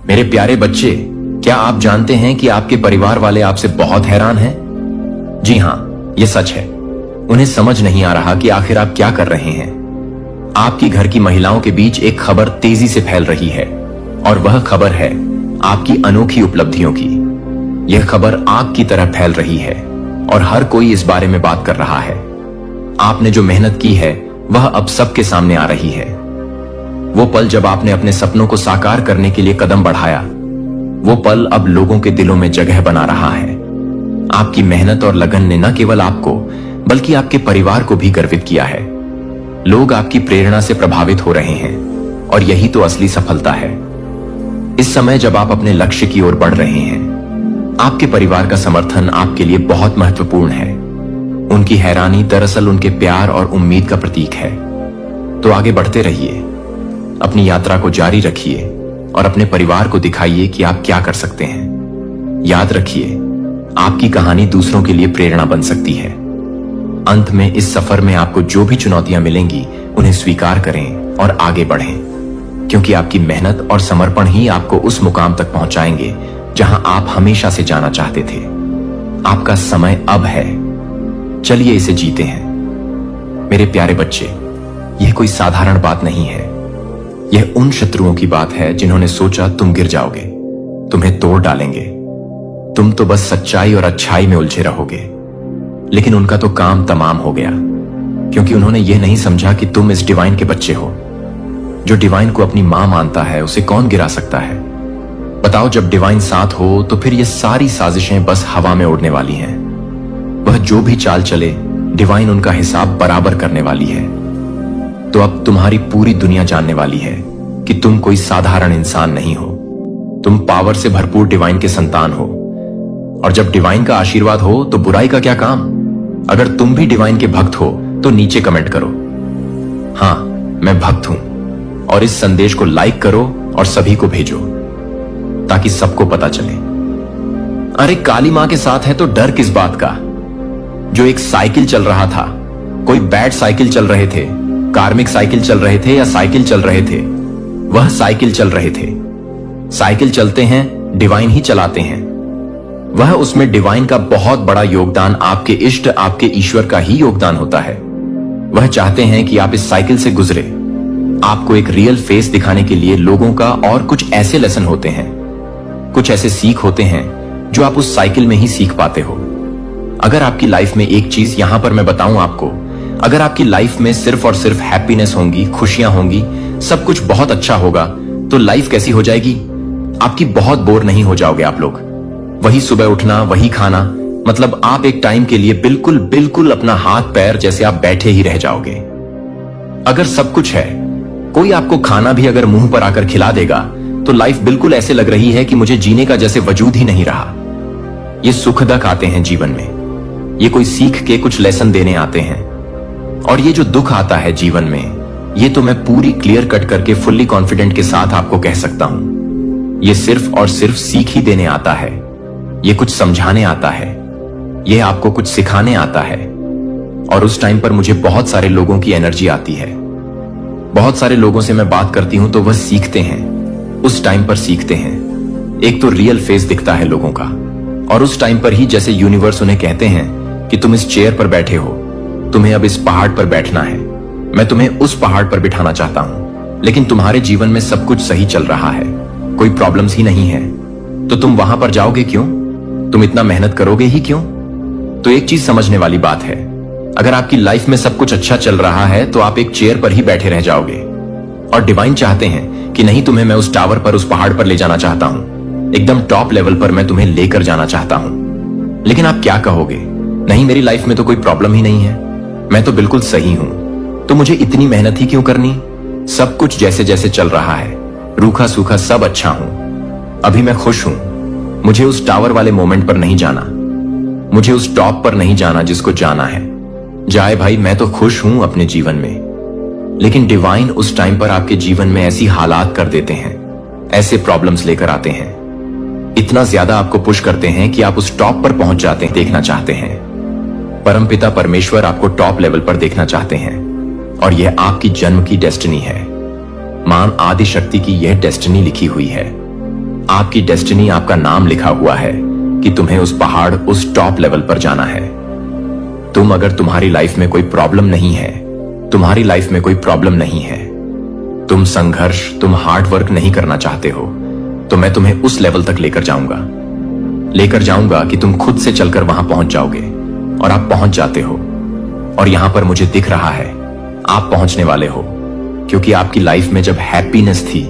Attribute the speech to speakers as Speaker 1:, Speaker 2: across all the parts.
Speaker 1: मेरे प्यारे बच्चे, क्या आप जानते हैं कि आपके परिवार वाले आपसे बहुत हैरान हैं? जी हाँ, ये सच है। उन्हें समझ नहीं आ रहा कि आखिर आप क्या कर रहे हैं। आपकी घर की महिलाओं के बीच एक खबर तेजी से फैल रही है और वह खबर है आपकी अनोखी उपलब्धियों की। यह खबर आग की तरह फैल रही है और हर कोई इस बारे में बात कर रहा है। आपने जो मेहनत की है वह अब सबके सामने आ रही है। वो पल जब आपने अपने सपनों को साकार करने के लिए कदम बढ़ाया, वो पल अब लोगों के दिलों में जगह बना रहा है। आपकी मेहनत और लगन ने न केवल आपको बल्कि आपके परिवार को भी गर्वित किया है। लोग आपकी प्रेरणा से प्रभावित हो रहे हैं और यही तो असली सफलता है। इस समय जब आप अपने लक्ष्य की ओर बढ़ रहे हैं, आपके परिवार का समर्थन आपके लिए बहुत महत्वपूर्ण है। उनकी हैरानी दरअसल उनके प्यार और उम्मीद का प्रतीक है। तो आगे बढ़ते रहिए, अपनी यात्रा को जारी रखिए और अपने परिवार को दिखाइए कि आप क्या कर सकते हैं। याद रखिए, आपकी कहानी दूसरों के लिए प्रेरणा बन सकती है। अंत में इस सफर में आपको जो भी चुनौतियां मिलेंगी, उन्हें स्वीकार करें और आगे बढ़ें, क्योंकि आपकी मेहनत और समर्पण ही आपको उस मुकाम तक पहुंचाएंगे जहां आप हमेशा से जाना चाहते थे। आपका समय अब है, चलिए इसे जीते हैं। मेरे प्यारे बच्चे, यह कोई साधारण बात नहीं है। यह उन शत्रुओं की बात है जिन्होंने सोचा तुम गिर जाओगे, तुम्हें तोड़ डालेंगे। तुम तो बस सच्चाई और अच्छाई में उलझे रहोगे। लेकिन उनका तो काम तमाम हो गया, क्योंकि उन्होंने यह नहीं समझा कि तुम इस डिवाइन के बच्चे हो। जो डिवाइन को अपनी मां मानता है, उसे कौन गिरा सकता है? बताओ, जब डिवाइन साथ हो तो फिर ये सारी साजिशें बस हवा में उड़ने वाली हैं। वह जो भी चाल चले, डिवाइन उनका हिसाब बराबर करने वाली है। तो अब तुम्हारी पूरी दुनिया जानने वाली है कि तुम कोई साधारण इंसान नहीं हो। तुम पावर से भरपूर डिवाइन के संतान हो। और जब डिवाइन का आशीर्वाद हो तो बुराई का क्या काम? अगर तुम भी डिवाइन के भक्त हो तो नीचे कमेंट करो, हाँ मैं भक्त हूं, और इस संदेश को लाइक करो और सभी को भेजो ताकि सबको पता चले। अरे काली मां के साथ है तो डर किस बात का? जो एक साइकिल चल रहा था, कोई बैड साइकिल चल रहे थे, कार्मिक साइकिल चल रहे थे या साइकिल चल रहे थे, वह साइकिल चल रहे थे। साइकिल चलते हैं, डिवाइन ही चलाते हैं। वह उसमें डिवाइन का बहुत बड़ा योगदान, आपके इष्ट, आपके ईश्वर का ही योगदान होता है। वह चाहते हैं कि आप इस साइकिल से गुजरे। आपको एक रियल फेस दिखाने के लिए लोगों का और कुछ ऐसे लेसन होते हैं, कुछ ऐसे सीख होते हैं जो आप उस साइकिल में ही सीख पाते हो। अगर आपकी लाइफ में एक चीज यहां पर मैं बताऊं आपको, अगर आपकी लाइफ में सिर्फ और सिर्फ हैप्पीनेस होंगी, खुशियां होंगी, सब कुछ बहुत अच्छा होगा, तो लाइफ कैसी हो जाएगी? आपकी बहुत बोर नहीं हो जाओगे आप लोग। वही सुबह उठना, वही खाना, मतलब आप एक टाइम के लिए बिल्कुल बिल्कुल अपना हाथ पैर जैसे आप बैठे ही रह जाओगे। अगर सब कुछ है, कोई आपको खाना भी अगर मुंह पर आकर खिला देगा, तो लाइफ बिल्कुल ऐसे लग रही है कि मुझे जीने का जैसे वजूद ही नहीं रहा। ये सुखदक आते हैं जीवन में, ये कोई सीख के कुछ लेसन देने आते हैं। और ये जो दुख आता है जीवन में, ये तो मैं पूरी क्लियर कट करके फुल्ली कॉन्फिडेंट के साथ आपको कह सकता हूं, ये सिर्फ और सिर्फ सीख ही देने आता है। ये कुछ समझाने आता है, ये आपको कुछ सिखाने आता है। और उस टाइम पर मुझे बहुत सारे लोगों की एनर्जी आती है। बहुत सारे लोगों से मैं बात करती हूं तो वह सीखते हैं, उस टाइम पर सीखते हैं। एक तो रियल फेस दिखता है लोगों का, और उस टाइम पर ही जैसे यूनिवर्स उन्हें कहते हैं कि तुम इस चेयर पर बैठे हो, तुम्हें अब इस पहाड़ पर बैठना है, मैं तुम्हें उस पहाड़ पर बिठाना चाहता हूं। लेकिन तुम्हारे जीवन में सब कुछ सही चल रहा है, कोई प्रॉब्लम्स ही नहीं है, तो तुम वहां पर जाओगे क्यों? तुम इतना मेहनत करोगे ही क्यों? तो एक चीज समझने वाली बात है, अगर आपकी लाइफ में सब कुछ अच्छा चल रहा है तो आप एक चेयर पर ही बैठे रह जाओगे। और डिवाइन चाहते हैं कि नहीं, तुम्हें मैं उस टावर पर, उस पहाड़ पर ले जाना चाहता हूं, एकदम टॉप लेवल पर मैं तुम्हें लेकर जाना चाहता हूं। लेकिन आप क्या कहोगे? नहीं, मेरी लाइफ में तो कोई प्रॉब्लम ही नहीं है, मैं तो बिल्कुल सही हूं, तो मुझे इतनी मेहनत ही क्यों करनी? सब कुछ जैसे जैसे चल रहा है, रूखा सूखा सब अच्छा हूं, अभी मैं खुश हूं। मुझे उस टावर वाले मोमेंट पर नहीं जाना, मुझे उस टॉप पर नहीं जाना जिसको जाना है। जाए भाई, मैं तो खुश हूं अपने जीवन में। लेकिन डिवाइन उस टाइम पर आपके जीवन में ऐसी हालात कर देते हैं, ऐसे प्रॉब्लम्स लेकर आते हैं, इतना ज्यादा आपको पुश करते हैं कि आप उस टॉप पर पहुंच जाते हैं, देखना चाहते हैं। परमपिता परमेश्वर आपको टॉप लेवल पर देखना चाहते हैं, और यह आपकी जन्म की डेस्टिनी है। मां आदि शक्ति की यह डेस्टिनी लिखी हुई है। आपकी डेस्टिनी, आपका नाम लिखा हुआ है कि तुम्हें उस पहाड़, उस टॉप लेवल पर जाना है। अगर तुम्हारी लाइफ में कोई प्रॉब्लम नहीं है, तुम्हारी लाइफ में कोई प्रॉब्लम नहीं है, तुम संघर्ष, तुम हार्ड वर्क नहीं करना चाहते हो, तो मैं तुम्हें उस लेवल तक लेकर जाऊंगा कि तुम खुद से चलकर वहां पहुंच जाओगे। और आप पहुंच जाते हो। और यहां पर मुझे दिख रहा है आप पहुंचने वाले हो, क्योंकि आपकी लाइफ में जब हैप्पीनेस थी,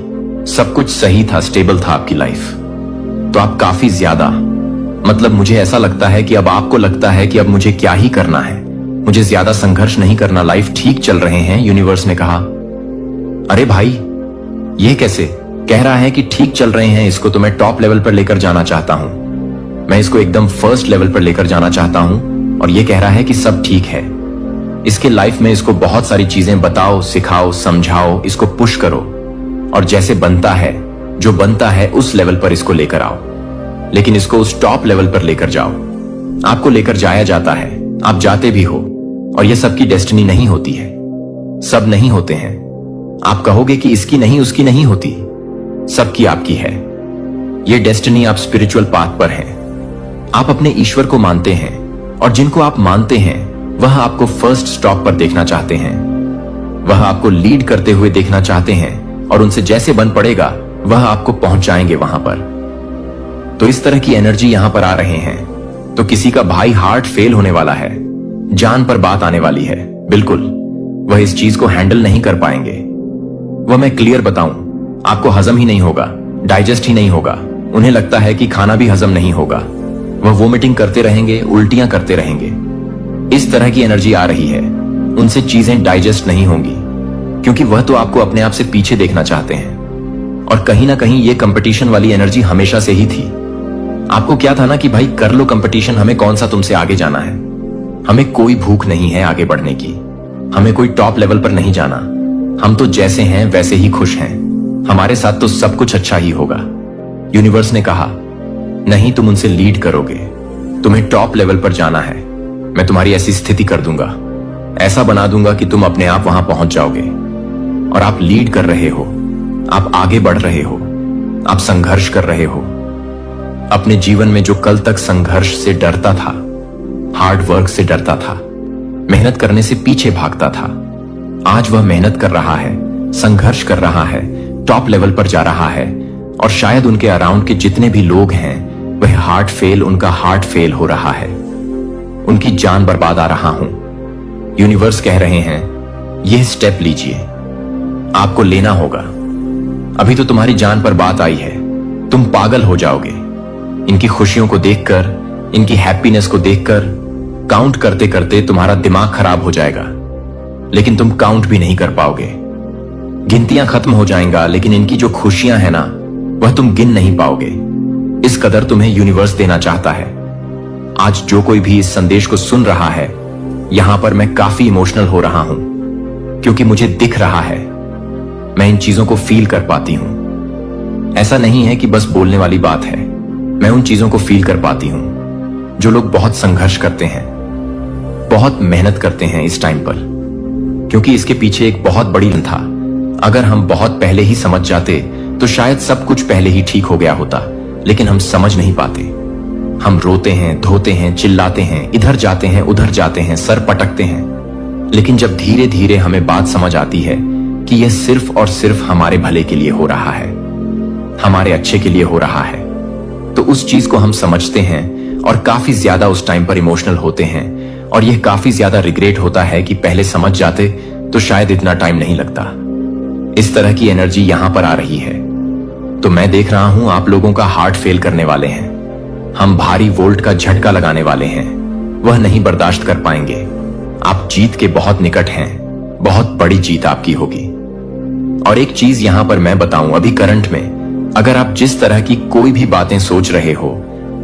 Speaker 1: सब कुछ सही था, स्टेबल था आपकी लाइफ, तो आप काफी ज्यादा, मतलब मुझे ऐसा लगता है कि अब आपको लगता है कि अब मुझे क्या ही करना है, मुझे ज्यादा संघर्ष नहीं करना, लाइफ ठीक चल रहे हैं। यूनिवर्स ने कहा, अरे भाई ये कैसे? कह रहा है कि ठीक चल रहे हैं, इसको तो मैं टॉप लेवल पर लेकर जाना चाहता हूं, मैं इसको एकदम फर्स्ट लेवल पर लेकर जाना चाहता हूं, और ये कह रहा है कि सब ठीक है। इसके लाइफ में इसको बहुत सारी चीजें बताओ, सिखाओ, समझाओ, इसको पुश करो, और जैसे बनता है, जो बनता है उस लेवल पर इसको लेकर आओ, लेकिन इसको उस टॉप लेवल पर लेकर जाओ। आपको लेकर जाया जाता है, आप जाते भी हो, और यह सबकी डेस्टिनी नहीं होती है, सब नहीं होते हैं। आप कहोगे कि इसकी नहीं, उसकी नहीं होती, सबकी आपकी है। यह डेस्टिनी, आप स्पिरिचुअल पाथ पर हैं, आप अपने ईश्वर को मानते हैं, और जिनको आप मानते हैं वह आपको फर्स्ट स्टॉप पर देखना चाहते हैं, वह आपको लीड करते हुए देखना चाहते हैं, और उनसे जैसे बन पड़ेगा वह आपको पहुंचाएंगे वहां पर। तो इस तरह की एनर्जी यहां पर आ रहे हैं। तो किसी का भाई हार्ट फेल होने वाला है, जान पर बात आने वाली है, बिल्कुल वह इस चीज को हैंडल नहीं कर पाएंगे। वह मैं क्लियर बताऊं, आपको हजम ही नहीं होगा, डाइजेस्ट ही नहीं होगा, उन्हें लगता है कि खाना भी हजम नहीं होगा, वह वोमिटिंग करते रहेंगे, उल्टियां करते रहेंगे। इस तरह की एनर्जी आ रही है, उनसे चीजें डाइजेस्ट नहीं होंगी, क्योंकि वह तो आपको अपने आप से पीछे देखना चाहते हैं। और कहीं ना कहीं ये कंपटीशन वाली एनर्जी हमेशा से ही थी। आपको क्या था ना कि भाई कर लो कंपटीशन, हमें कौन सा तुमसे आगे जाना है, हमें कोई भूख नहीं है आगे बढ़ने की, हमें कोई टॉप लेवल पर नहीं जाना, हम तो जैसे हैं वैसे ही खुश हैं, हमारे साथ तो सब कुछ अच्छा ही होगा। यूनिवर्स ने कहा, नहीं, तुम उनसे लीड करोगे, तुम्हें टॉप लेवल पर जाना है, मैं तुम्हारी ऐसी स्थिति कर दूंगा, ऐसा बना दूंगा कि तुम अपने आप वहां पहुंच जाओगे। और आप लीड कर रहे हो, आप आगे बढ़ रहे हो, आप संघर्ष कर रहे हो। अपने जीवन में जो कल तक संघर्ष से डरता था, हार्ड वर्क से डरता था, मेहनत करने से पीछे भागता था, आज वह मेहनत कर रहा है, संघर्ष कर रहा है, टॉप लेवल पर जा रहा है। और शायद उनके अराउंड के जितने भी लोग हैं, वह उनका हार्ट फेल हो रहा है, उनकी जान बर्बाद आ रहा हूं। यूनिवर्स कह रहे हैं, यह स्टेप लीजिए, आपको लेना होगा। अभी तो तुम्हारी जान पर बात आई है, तुम पागल हो जाओगे इनकी खुशियों को देखकर, इनकी हैप्पीनेस को देखकर। काउंट करते करते तुम्हारा दिमाग खराब हो जाएगा, लेकिन तुम काउंट भी नहीं कर पाओगे। गिनतियां खत्म हो जाएगा, लेकिन इनकी जो खुशियां हैं ना, वह तुम गिन नहीं पाओगे। इस कदर तुम्हें यूनिवर्स देना चाहता है। आज जो कोई भी इस संदेश को सुन रहा है, यहां पर मैं काफी इमोशनल हो रहा हूं, क्योंकि मुझे दिख रहा है, मैं इन चीजों को फील कर पाती हूं। ऐसा नहीं है कि बस बोलने वाली बात है, मैं उन चीजों को फील कर पाती हूं जो लोग बहुत संघर्ष करते हैं, बहुत मेहनत करते हैं इस टाइम पर, क्योंकि इसके पीछे एक बहुत बड़ी था। अगर हम बहुत पहले ही समझ जाते तो शायद सब कुछ पहले ही ठीक हो गया होता, लेकिन हम समझ नहीं पाते। हम रोते हैं, धोते हैं, चिल्लाते हैं, इधर जाते हैं, उधर जाते हैं, सर पटकते हैं, लेकिन जब धीरे धीरे हमें बात समझ आती है कि यह सिर्फ और सिर्फ हमारे भले के लिए हो रहा है, हमारे अच्छे के लिए हो रहा है, तो उस चीज को हम समझते हैं और काफी ज्यादा उस टाइम पर इमोशनल होते हैं। और यह काफी ज्यादा रिग्रेट होता है कि पहले समझ जाते तो शायद इतना टाइम नहीं लगता। इस तरह की एनर्जी यहां पर आ रही है। तो मैं देख रहा हूं आप लोगों का हार्ट फेल करने वाले हैं, हम भारी वोल्ट का झटका लगाने वाले हैं, वह नहीं बर्दाश्त कर पाएंगे। आप जीत के बहुत निकट हैं, बहुत बड़ी जीत आपकी होगी। और एक चीज यहां पर मैं बताऊं, अभी करंट में अगर आप जिस तरह की कोई भी बातें सोच रहे हो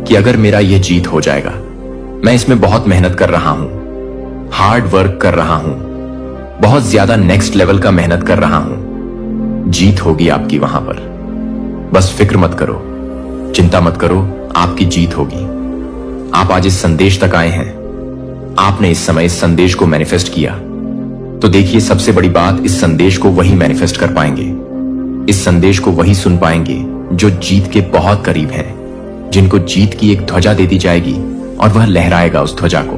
Speaker 1: कि अगर मेरा यह जीत हो जाएगा, मैं इसमें बहुत मेहनत कर रहा हूं, हार्ड वर्क कर रहा हूं, बहुत ज्यादा नेक्स्ट लेवल का मेहनत कर रहा हूं, जीत होगी आपकी वहां पर। बस फिक्र मत करो, चिंता मत करो, आपकी जीत होगी। आप आज इस संदेश तक आए हैं, आपने इस समय इस संदेश को मैनिफेस्ट किया, तो देखिए सबसे बड़ी बात, इस संदेश को वही मैनिफेस्ट कर पाएंगे, इस संदेश को वही सुन पाएंगे जो जीत के बहुत करीब हैं, जिनको जीत की एक ध्वजा दे दी जाएगी और वह लहराएगा उस ध्वजा को।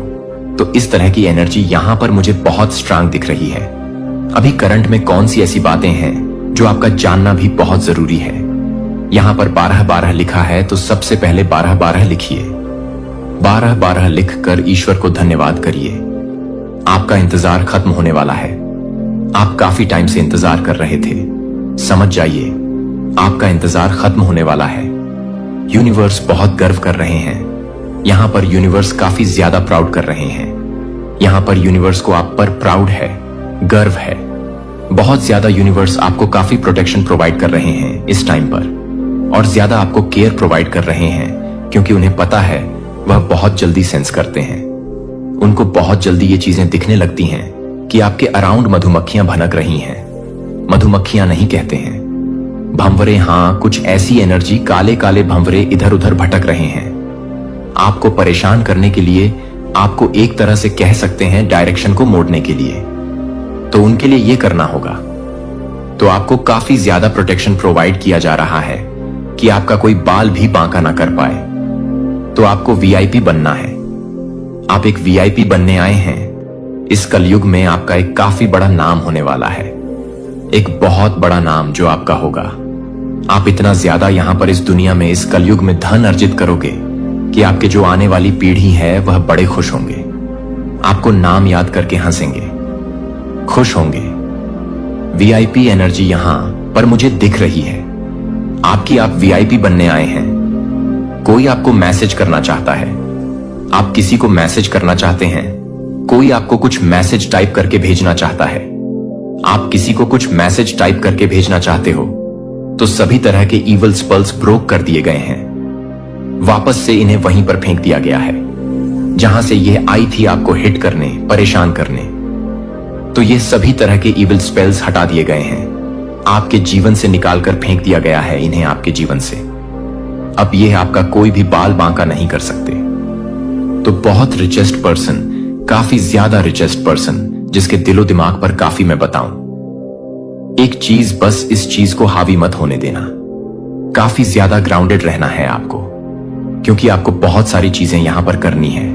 Speaker 1: तो इस तरह की एनर्जी यहां पर मुझे बहुत स्ट्रांग दिख रही है। अभी करंट में कौन सी ऐसी बातें हैं जो आपका जानना भी बहुत जरूरी है। यहां पर 12-12 लिखा है, तो सबसे पहले 12-12 लिखिए। 12-12 लिखकर ईश्वर को धन्यवाद करिए। आपका इंतजार खत्म होने वाला है। आप काफी टाइम से इंतजार कर रहे थे। समझ जाइए, आपका इंतजार खत्म होने वाला है। यूनिवर्स बहुत गर्व कर रहे हैं। यहां पर यूनिवर्स काफी ज्यादा प्राउड कर रहे हैं। यहां पर यूनिवर्स को आप पर प्राउड है, गर्व है। बहुत ज्यादा यूनिवर्स आपको काफी प्रोटेक्शन प्रोवाइड कर रहे हैं इस टाइम पर, और ज्यादा आपको केयर प्रोवाइड कर रहे हैं, क्योंकि उन्हें पता है वह बहुत जल्दी सेंस करते हैं। उनको बहुत जल्दी ये चीजें दिखने लगती हैं कि आपके अराउंड मधुमक्खियां भनक रही हैं। मधुमक्खियां नहीं कहते हैं, भंवरे। हां, कुछ ऐसी एनर्जी, काले काले भंवरे इधर उधर भटक रहे हैं आपको परेशान करने के लिए। आपको एक तरह से कह सकते हैं डायरेक्शन को मोड़ने के लिए। तो उनके लिए यह करना होगा। तो आपको काफी ज्यादा प्रोटेक्शन प्रोवाइड किया जा रहा है कि आपका कोई बाल भी बांका ना कर पाए। तो आपको वीआईपी बनना है। आप एक वीआईपी बनने आए हैं। इस कलयुग में आपका एक काफी बड़ा नाम होने वाला है, एक बहुत बड़ा नाम जो आपका होगा। आप इतना ज्यादा यहां पर इस दुनिया में, इस कलयुग में धन अर्जित करोगे कि आपके जो आने वाली पीढ़ी है वह बड़े खुश होंगे। आपको नाम याद करके हंसेंगे, खुश होंगे। वीआईपी एनर्जी यहां पर मुझे दिख रही है आपकी। आप वीआईपी बनने आए हैं। कोई आपको मैसेज करना चाहता है, आप किसी को मैसेज करना चाहते हैं। कोई आपको कुछ मैसेज टाइप करके भेजना चाहता है। आप किसी को कुछ मैसेज टाइप करके भेजना चाहते हो। तो सभी तरह के इवल स्पेल्स ब्रोक कर दिए गए हैं। वापस से इन्हें वहीं पर फेंक दिया गया है जहां से यह आई थी आपको हिट करने, परेशान करने। तो ये सभी तरह के इविल स्पेल्स हटा दिए गए हैं, आपके जीवन से निकालकर फेंक दिया गया है इन्हें आपके जीवन से। अब यह आपका कोई भी बाल बांका नहीं कर सकते। तो बहुत रिचेस्ट पर्सन, काफी ज्यादा रिचेस्ट पर्सन, जिसके दिलो दिमाग पर काफी मैं बताऊं, एक चीज, बस इस चीज को हावी मत होने देना। काफी ज्यादा ग्राउंडेड रहना है आपको, क्योंकि आपको बहुत सारी चीजें यहां पर करनी है।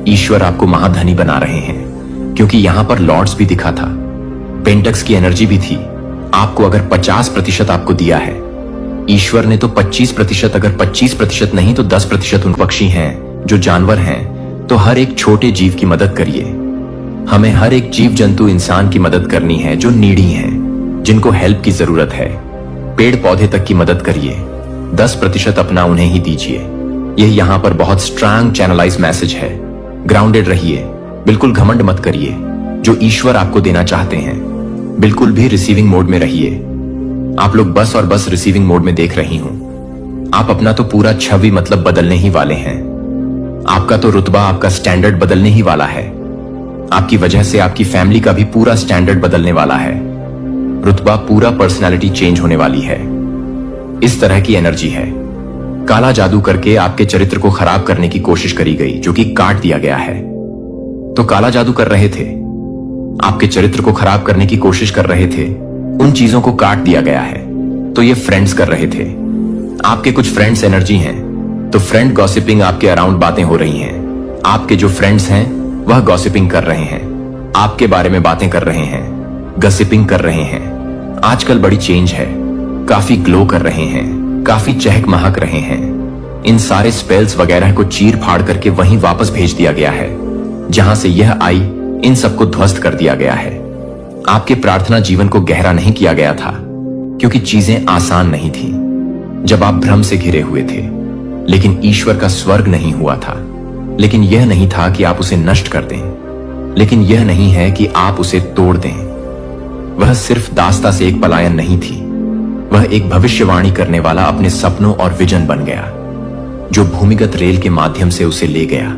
Speaker 1: ईश्वर आपको महाधनी बना रहे हैं, क्योंकि यहां पर लॉर्ड्स भी दिखा था, पेंटक्स की एनर्जी भी थी। आपको अगर 50% आपको दिया है ईश्वर ने, तो 25%, अगर 25% नहीं तो 10% उन पक्षी हैं जो जानवर हैं। तो हर एक छोटे जीव की मदद करिए। हमें हर एक जीव जंतु, इंसान की मदद करनी है जो नीडी हैं, जिनको हेल्प की जरूरत है। पेड़ पौधे तक की मदद करिए। 10% अपना उन्हें ही दीजिए। यह यहां पर बहुत स्ट्रांग चैनलाइज मैसेज है। ग्राउंडेड रहिए, बिल्कुल घमंड मत करिए। जो ईश्वर आपको देना चाहते हैं, बिल्कुल भी रिसीविंग मोड में रहिए। आप लोग बस और बस रिसीविंग मोड में देख रही हूं। आप अपना तो पूरा छवि मतलब बदलने ही वाले हैं। आपका तो रुतबा, आपका स्टैंडर्ड बदलने ही वाला है। आपकी वजह से आपकी फैमिली का भी पूरा स्टैंडर्ड बदलने वाला है। रुतबा, पूरा पर्सनैलिटी चेंज होने वाली है। इस तरह की एनर्जी है। काला जादू करके आपके चरित्र को खराब करने की कोशिश करी गई, जो कि काट दिया गया है। तो काला जादू कर रहे थे, आपके चरित्र को खराब करने की कोशिश कर रहे थे, उन चीजों को काट दिया गया है। तो ये फ्रेंड्स कर रहे थे। आपके कुछ फ्रेंड्स एनर्जी हैं, तो फ्रेंड गॉसिपिंग, आपके अराउंड बातें हो रही हैं। आपके जो फ्रेंड्स हैं वह गॉसिपिंग कर रहे हैं, आपके बारे में बातें कर रहे हैं, गॉसिपिंग कर रहे हैं। आजकल बड़ी चेंज है, काफी ग्लो कर रहे हैं, काफी चहक महक रहे हैं। इन सारे स्पेल्स वगैरह को चीर फाड़ करके वहीं वापस भेज दिया गया है जहां से यह आई। इन सबको ध्वस्त कर दिया गया है। आपके प्रार्थना जीवन को गहरा नहीं किया गया था, क्योंकि चीजें आसान नहीं थी जब आप भ्रम से घिरे हुए थे। लेकिन ईश्वर का स्वर्ग नहीं हुआ था। लेकिन यह नहीं था कि आप उसे नष्ट कर दें। लेकिन यह नहीं है कि आप उसे तोड़ दें। वह सिर्फ दास्ता से एक पलायन नहीं थी, वह एक भविष्यवाणी करने वाला अपने सपनों और विजन बन गया, जो भूमिगत रेल के माध्यम से उसे ले गया।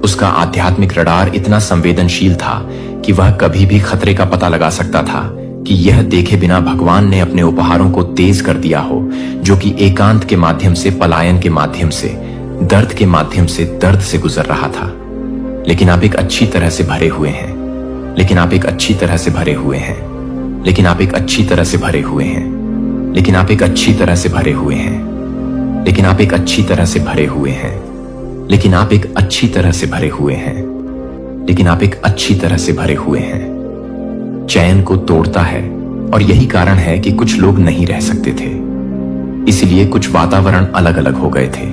Speaker 1: उसका आध्यात्मिक रडार इतना संवेदनशील था कि वह कभी भी खतरे का पता लगा सकता था कि यह देखे बिना भगवान ने अपने उपहारों को तेज कर दिया हो, जो कि एकांत के माध्यम से, पलायन के माध्यम से, दर्द के माध्यम से, दर्द से गुजर रहा था। लेकिन आप एक अच्छी तरह से भरे हुए हैं। लेकिन आप एक अच्छी तरह से भरे हुए हैं। लेकिन आप एक अच्छी तरह से भरे हुए हैं। लेकिन आप एक अच्छी तरह से भरे हुए हैं। लेकिन आप एक अच्छी तरह से भरे हुए हैं। लेकिन आप एक अच्छी तरह से भरे हुए हैं। लेकिन आप एक अच्छी तरह से भरे हुए हैं। चैन को तोड़ता है, और यही कारण है कि कुछ लोग नहीं रह सकते थे। इसलिए कुछ वातावरण अलग अलग हो गए थे,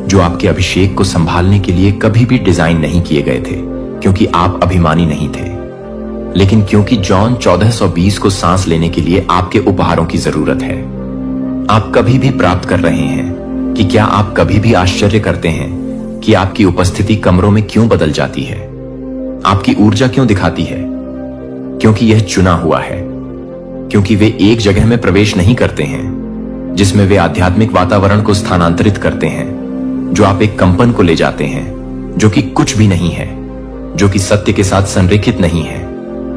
Speaker 1: जो आपके अभिषेक को संभालने के लिए कभी भी डिजाइन नहीं किए गए थे, क्योंकि आप अभिमानी नहीं थे, लेकिन क्योंकि जॉन 14:20 को सांस लेने के लिए आपके उपहारों की जरूरत है। आप कभी भी प्राप्त कर रहे हैं कि क्या आप कभी भी आश्चर्य करते हैं कि आपकी उपस्थिति कमरों में क्यों बदल जाती है, आपकी ऊर्जा क्यों दिखाती है? क्योंकि यह चुना हुआ है। क्योंकि वे एक जगह में प्रवेश नहीं करते हैं जिसमें वे आध्यात्मिक वातावरण को स्थानांतरित करते हैं, जो आप एक कंपन को ले जाते हैं जो कि कुछ भी नहीं है, जो कि सत्य के साथ संरेखित नहीं है,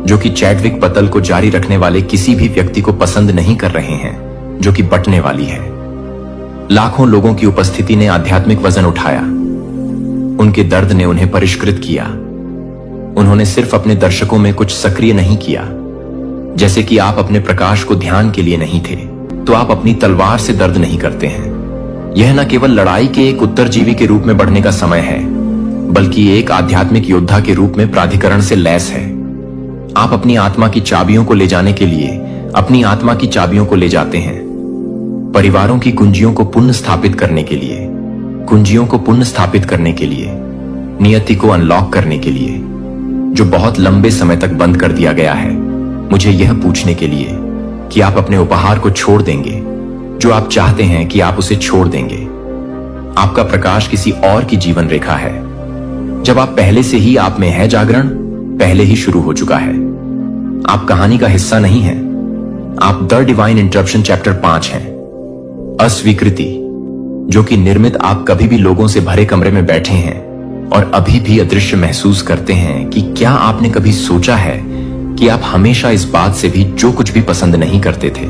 Speaker 1: जो कि चैडविक पतल को जारी रखने वाले किसी भी व्यक्ति को पसंद नहीं कर रहे हैं, जो कि बटने वाली है। लाखों लोगों की उपस्थिति ने आध्यात्मिक वजन उठाया। उनके दर्द ने उन्हें परिष्कृत किया। उन्होंने सिर्फ अपने दर्शकों में कुछ सक्रिय नहीं किया। जैसे कि आप अपने प्रकाश को ध्यान के लिए नहीं थे, तो आप अपनी तलवार से दर्द नहीं करते हैं। यह न केवल लड़ाई के एक उत्तरजीवी के रूप में बढ़ने का समय है, बल्कि एक आध्यात्मिक योद्धा के रूप में प्राधिकरण से लैस है। आप अपनी आत्मा की चाबियों को ले जाने के लिए अपनी आत्मा की चाबियों को ले जाते हैं। परिवारों की कुंजियों को पुनः स्थापित करने के लिए, कुंजियों को पुनः स्थापित करने के लिए, नियति को अनलॉक करने के लिए, जो बहुत लंबे समय तक बंद कर दिया गया है, मुझे यह पूछने के लिए कि आप अपने उपहार को छोड़ देंगे, जो आप चाहते हैं कि आप उसे छोड़ देंगे। आपका प्रकाश किसी और की जीवन रेखा है। जब आप पहले से ही आप में है, जागरण पहले ही शुरू हो चुका है। आप कहानी का हिस्सा नहीं हैं। आप द डिवाइन इंटरप्शन चैप्टर 5 हैं। अस्वीकृति, जो कि निर्मित आप कभी भी लोगों से भरे कमरे में बैठे हैं और अभी भी अदृश्य महसूस करते हैं कि क्या आपने कभी सोचा है कि आप हमेशा इस बात से भी जो कुछ भी पसंद नहीं करते थे,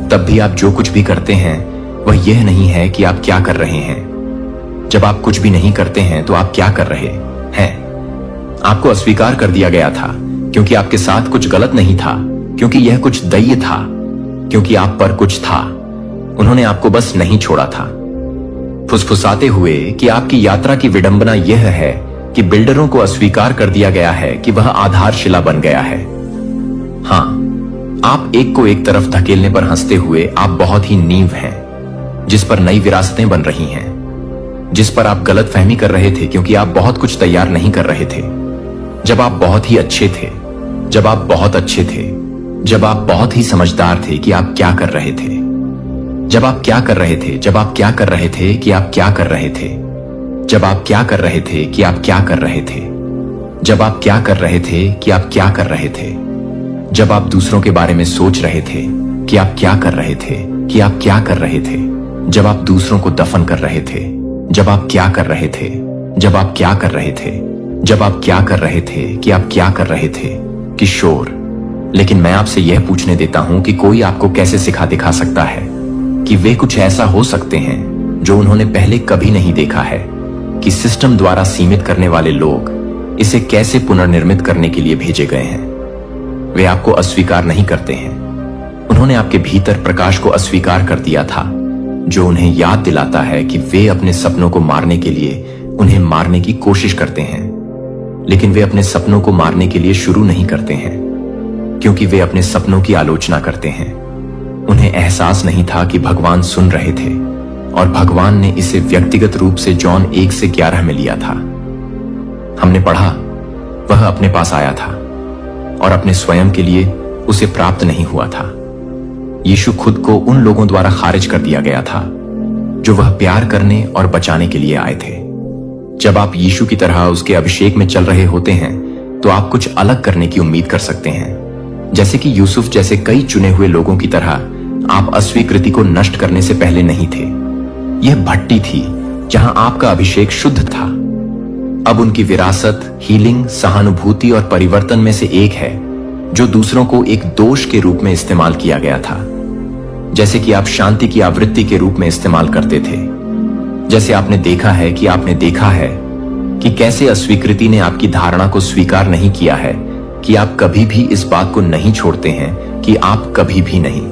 Speaker 1: तब भी आप जो कुछ भी करते हैं वह यह नहीं है कि आप क्या कर रहे हैं। जब आप कुछ भी नहीं करते हैं तो आप क्या कर रहे हैं? आपको अस्वीकार कर दिया गया था क्योंकि आपके साथ कुछ गलत नहीं था, क्योंकि यह कुछ दैय था, क्योंकि आप पर कुछ था। उन्होंने आपको बस नहीं छोड़ा था, फुसफुसाते हुए कि आपकी यात्रा की विडंबना यह है कि बिल्डरों को अस्वीकार कर दिया गया है कि वह आधारशिला बन गया है। हां, आप एक को एक तरफ धकेलने पर हंसते हुए आप बहुत ही नींव हैं, जिस पर नई विरासतें बन रही हैं, जिस पर आप गलत फहमी कर रहे थे क्योंकि आप बहुत कुछ तैयार नहीं कर रहे थे। जब आप बहुत ही अच्छे थे, जब आप बहुत अच्छे थे, जब आप बहुत ही समझदार थे कि आप क्या कर रहे थे, जब आप क्या कर रहे थे, जब आप क्या कर रहे थे कि आप क्या कर रहे थे, जब आप क्या कर रहे थे कि आप क्या कर रहे थे, जब आप क्या कर रहे थे कि आप क्या कर रहे थे, जब आप दूसरों के बारे में सोच रहे थे कि आप क्या कर रहे थे, कि आप क्या कर रहे थे, जब आप दूसरों को दफन कर रहे थे, जब आप क्या कर रहे थे, जब आप क्या कर रहे थे, जब आप क्या कर रहे थे कि आप क्या कर रहे थे, किशोर। लेकिन मैं आपसे यह पूछने देता हूं कि कोई आपको कैसे सिखा दिखा सकता है कि वे कुछ ऐसा हो सकते हैं जो उन्होंने पहले कभी नहीं देखा है, कि सिस्टम द्वारा सीमित करने वाले लोग इसे कैसे पुनर्निर्मित करने के लिए भेजे गए हैं। वे आपको अस्वीकार नहीं करते हैं। उन्होंने आपके भीतर प्रकाश को अस्वीकार कर दिया था, जो उन्हें याद दिलाता है कि वे अपने सपनों को मारने के लिए उन्हें मारने की कोशिश करते हैं, लेकिन वे अपने सपनों को मारने के लिए शुरू नहीं करते हैं, क्योंकि वे अपने सपनों की आलोचना करते हैं। उन्हें एहसास नहीं था कि भगवान सुन रहे थे, और भगवान ने इसे व्यक्तिगत रूप से जॉन 1:11 में लिया था। हमने पढ़ा, वह अपने पास आया था और अपने स्वयं के लिए उसे प्राप्त नहीं हुआ था। यीशु खुद को उन लोगों द्वारा खारिज कर दिया गया था जो वह प्यार करने और बचाने के लिए आए थे। जब आप यीशु की तरह उसके अभिषेक में चल रहे होते हैं तो आप कुछ अलग करने की उम्मीद कर सकते हैं। जैसे कि यूसुफ जैसे कई चुने हुए लोगों की तरह आप अस्वीकृति को नष्ट करने से पहले नहीं थे। यह भट्टी थी जहां आपका अभिषेक शुद्ध था। अब उनकी विरासत हीलिंग, सहानुभूति और परिवर्तन में से एक है, जो दूसरों को एक दोष के रूप में इस्तेमाल किया गया था, जैसे कि आप शांति की आवृत्ति के रूप में इस्तेमाल करते थे। जैसे आपने देखा है कि कैसे अस्वीकृति ने आपकी धारणा को स्वीकार नहीं किया है कि आप कभी भी इस बात को नहीं छोड़ते हैं कि आप कभी भी नहीं।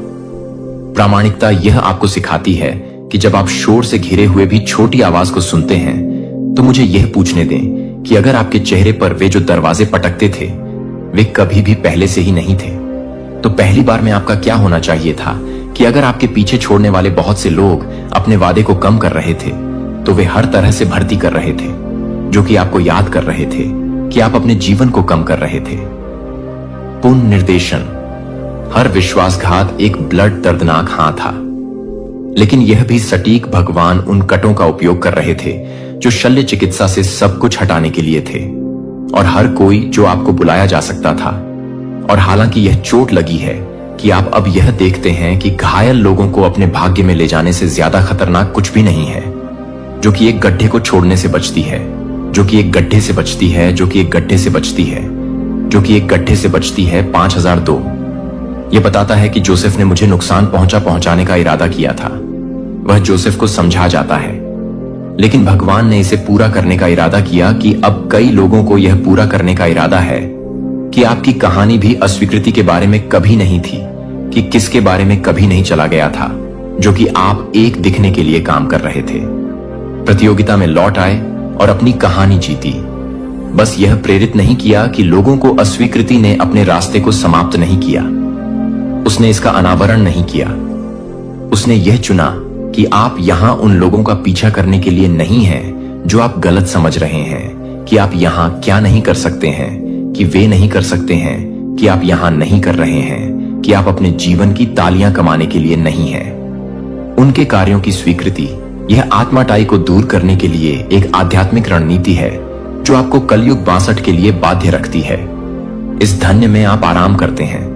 Speaker 1: प्रामाणिकता यह आपको सिखाती है कि जब आप शोर से घिरे हुए भी छोटी आवाज को सुनते हैं तो मुझे यह पूछने दें कि अगर आपके चेहरे पर वे जो दरवाजे पटकते थे वे कभी भी पहले से ही नहीं थे, तो पहली बार में आपका क्या होना चाहिए था कि अगर आपके पीछे छोड़ने वाले बहुत से लोग अपने वादे को कम कर रहे थे तो वे हर तरह से भर्ती कर रहे थे, जो कि आपको याद कर रहे थे कि आप अपने जीवन को कम कर रहे थे। पुनर्निर्देशन। हर विश्वासघात एक ब्लड दर्दनाक हां था, लेकिन यह भी सटीक भगवान उन कटों का उपयोग कर रहे थे जो शल्य चिकित्सा से सब कुछ हटाने के लिए थे, और हर कोई जो आपको बुलाया जा सकता था। और हालांकि यह चोट लगी है कि आप अब यह देखते हैं कि घायल लोगों को अपने भाग्य में ले जाने से ज्यादा खतरनाक कुछ भी नहीं है, जो कि एक गड्ढे को छोड़ने से बचती है, जो कि एक गड्ढे से बचती है, जो कि एक गड्ढे से बचती है, जो कि एक गड्ढे से बचती है। 5002। यह बताता है कि जोसेफ ने मुझे नुकसान पहुंचाने का इरादा किया था। वह जोसेफ को समझा जाता है, लेकिन भगवान ने इसे पूरा करने का इरादा किया कि अब कई लोगों को यह पूरा करने का इरादा है कि आपकी कहानी भी अस्वीकृति के बारे में कभी नहीं थी, कि किसके बारे में कभी नहीं चला गया था, जो कि आप एक दिखने के लिए काम कर रहे थे। प्रतियोगिता में लौट आए और अपनी कहानी जीती। बस यह प्रेरित नहीं किया कि लोगों को अस्वीकृति ने अपने रास्ते को समाप्त नहीं किया, उसने इसका अनावरण नहीं किया। उसने यह चुना कि आप यहां उन लोगों का पीछा करने के लिए नहीं हैं जो आप गलत समझ रहे हैं, कि आप यहां क्या नहीं कर सकते हैं, कि वे नहीं कर सकते हैं, कि आप यहां नहीं कर रहे हैं, कि आप अपने जीवन की तालियां कमाने के लिए नहीं हैं। उनके कार्यों की स्वीकृति यह आत्माटाई को दूर करने के लिए एक आध्यात्मिक रणनीति है जो आपको कलयुग 62 के लिए बाध्य रखती है। इस धन्य में आप आराम करते हैं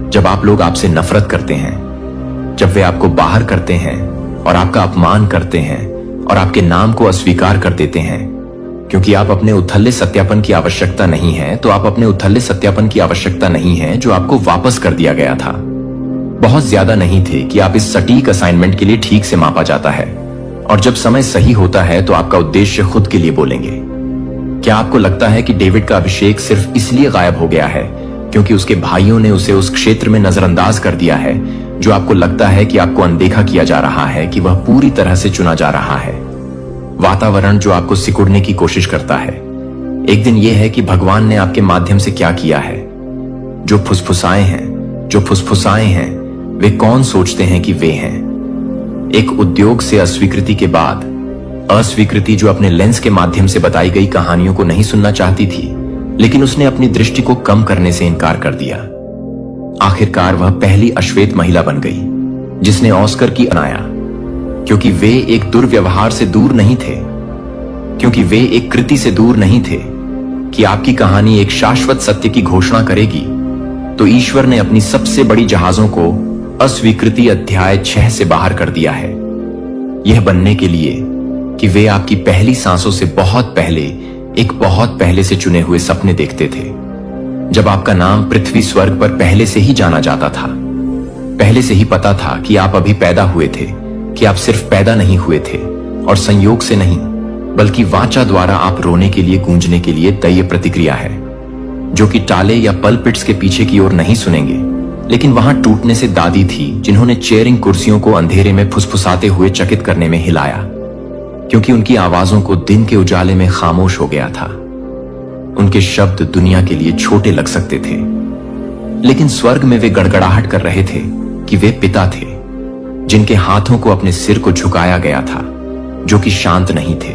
Speaker 1: जब आप लोग आपसे नफरत करते हैं, जब वे आपको बाहर करते हैं और आपका अपमान करते हैं और आपके नाम को अस्वीकार कर देते हैं, क्योंकि आप अपने उथले सत्यापन की आवश्यकता नहीं है, तो आप अपने उथले सत्यापन की आवश्यकता नहीं है जो आपको वापस कर दिया गया था। बहुत ज्यादा नहीं थे कि आप इस सटीक असाइनमेंट के लिए ठीक से मापा जाता है, और जब समय सही होता है तो आपका उद्देश्य खुद के लिए बोलेंगे। क्या आपको लगता है कि डेविड का अभिषेक सिर्फ इसलिए गायब हो गया है क्योंकि उसके भाइयों ने उसे उस क्षेत्र में नजरअंदाज कर दिया है जो आपको लगता है कि आपको अनदेखा किया जा रहा है, कि वह पूरी तरह से चुना जा रहा है? वातावरण जो आपको सिकुड़ने की कोशिश करता है। एक दिन यह है कि भगवान ने आपके माध्यम से क्या किया है। जो फुसफुसाए हैं वे कौन सोचते हैं कि वे हैं? एक उद्योग से अस्वीकृति के बाद अस्वीकृति जो अपने लेंस के माध्यम से बताई गई कहानियों को नहीं सुनना चाहती थी, लेकिन उसने अपनी दृष्टि को कम करने से इनकार कर दिया। आखिरकार वह पहली अश्वेत महिला बन गई जिसने ऑस्कर की अनाया, क्योंकि वे एक दुर्व्यवहार से दूर नहीं थे, क्योंकि वे एक कृति से दूर नहीं थे कि आपकी कहानी एक शाश्वत सत्य की घोषणा करेगी। तो ईश्वर ने अपनी सबसे बड़ी जहाजों को अस्वीकृति अध्याय 6 से बाहर कर दिया है, यह बनने के लिए कि वे आपकी पहली सांसों से बहुत पहले एक बहुत पहले से चुने हुए सपने देखते थे, जब आपका नाम पृथ्वी स्वर्ग पर पहले से ही जाना जाता था। पहले से ही पता था कि आप अभी पैदा हुए थे, कि आप सिर्फ पैदा नहीं हुए थे और संयोग से नहीं, बल्कि वाचा द्वारा आप रोने के लिए, गूंजने के लिए तय प्रतिक्रिया है, जो कि टाले या पलपिट्स के पीछे की ओर नहीं सुनेंगे, लेकिन वहां टूटने से दादी थी जिन्होंने चेयरिंग कुर्सियों को अंधेरे में फुसफुसाते हुए चकित करने में हिलाया, क्योंकि उनकी आवाजों को दिन के उजाले में खामोश हो गया था। उनके शब्द दुनिया के लिए छोटे लग सकते थे, लेकिन स्वर्ग में वे गड़गड़ाहट कर रहे थे कि वे पिता थे जिनके हाथों को अपने सिर को झुकाया गया था, जो कि शांत नहीं थे।